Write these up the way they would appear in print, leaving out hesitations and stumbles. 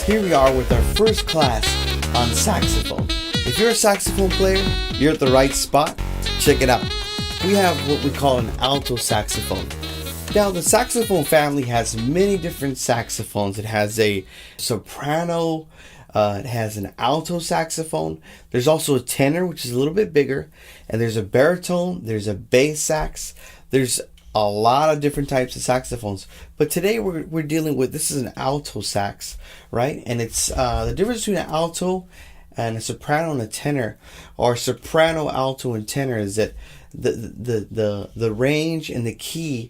Here we are with our first class on saxophone. If you're a saxophone player, you're at the right spot. Check it out. We have what we call an alto saxophone. Now, the saxophone family has many different saxophones. It has a soprano, it has an alto saxophone. There's also a tenor, which is a little bit bigger, and there's a baritone, there's a bass sax. There's a lot of different types of saxophones, but today we're dealing with, this is an alto sax, right? And it's the difference between an alto and a soprano and a tenor, or soprano, alto, and tenor, is that the range and the key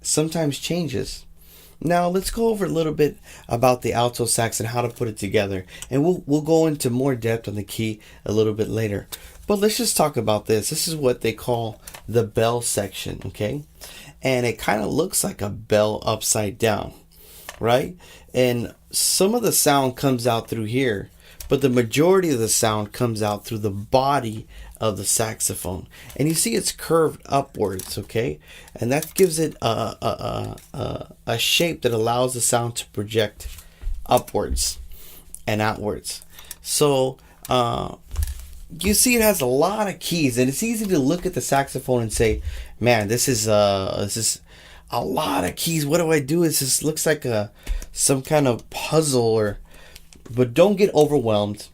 sometimes changes. Now let's go over a little bit about the alto sax and how to put it together, and we'll go into more depth on the key a little bit later. But let's just talk about this. This is what they call the bell section, okay? And it kind of looks like a bell upside down, right? And some of the sound comes out through here, but the majority of the sound comes out through the body of the saxophone. And you see it's curved upwards, okay? And that gives it a shape that allows the sound to project upwards and outwards. So, you see it has a lot of keys, and it's easy to look at the saxophone and say, man, this is a lot of keys. What do I do? It just looks like some kind of puzzle. But don't get overwhelmed.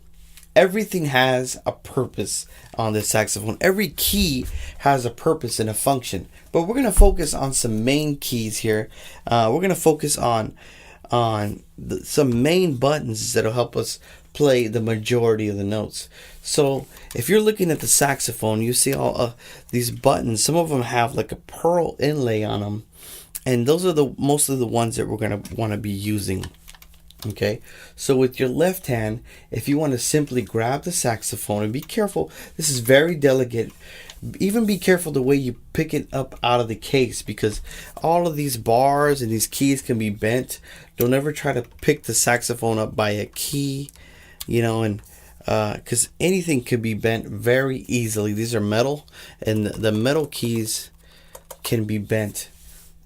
Everything has a purpose on this saxophone. Every key has a purpose and a function. But we're going to focus on some main keys here. We're going to focus on some main buttons that'll help us play the majority of the notes. So if you're looking at the saxophone, you see all these buttons. Some of them have like a pearl inlay on them, and those are most of the ones that we're going to want to be using. Okay, so with your left hand, if you want to simply grab the saxophone, and be careful, this is very delicate. Even be careful the way you pick it up out of the case, because all of these bars and these keys can be bent. Don't ever try to pick the saxophone up by a key, and because anything could be bent very easily. These are metal, and the metal keys can be bent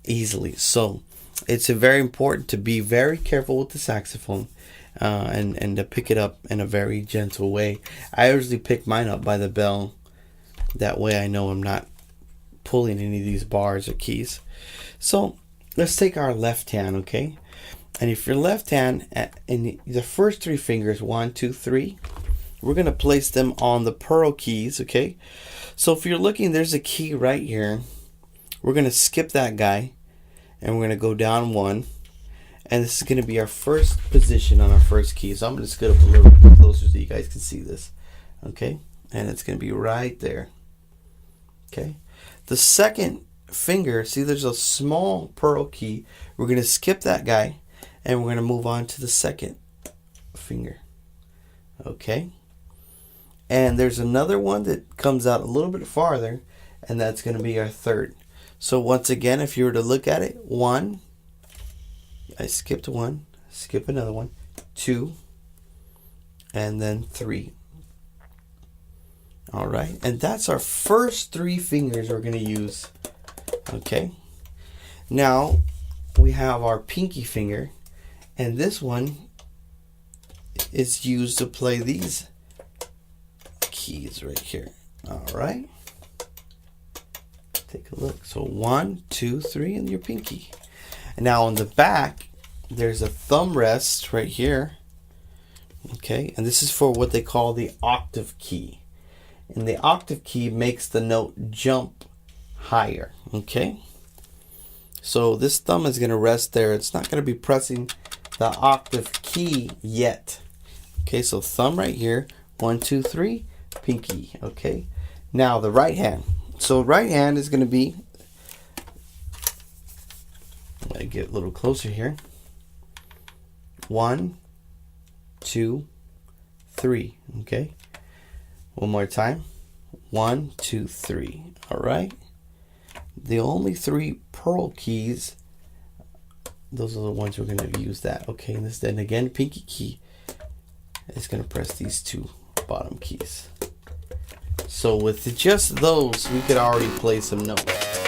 easily. So it's very important to be very careful with the saxophone, and to pick it up in a very gentle way. I usually pick mine up by the bell. That way I know I'm not pulling any of these bars or keys. So let's take our left hand, okay? And if your left hand, in the first three fingers, 1, 2, 3, we're going to place them on the pearl keys, okay? So if you're looking, there's a key right here. We're going to skip that guy, and we're going to go down 1. And this is going to be our first position on our first key. So I'm going to scoot up a little bit closer so you guys can see this, okay? And it's going to be right there. Okay, the second finger, see there's a small pearl key. We're going to skip that guy, and we're going to move on to the second finger. Okay, and there's another one that comes out a little bit farther, and that's going to be our third. So once again, if you were to look at it, 1, I skipped 1, skip another one, 2, and then 3. All right, and that's our first 3 fingers we're going to use. Okay, now we have our pinky finger, and this one is used to play these keys right here. All right, take a look. So 1, 2, 3, and your pinky. And now on the back, there's a thumb rest right here. Okay, and this is for what they call the octave key. And the octave key makes the note jump higher, okay? So this thumb is going to rest there. It's not going to be pressing the octave key yet. Okay, so thumb right here, 1, 2, 3, pinky, okay? Now the right hand. So right hand is going to be, let me get a little closer here. 1, 2, 3, okay? One more time. 1, 2, 3. All right. The only 3 pearl keys, those are the ones we're going to use that. Okay. And then again, pinky key is going to press these 2 bottom keys. So with just those, we could already play some notes.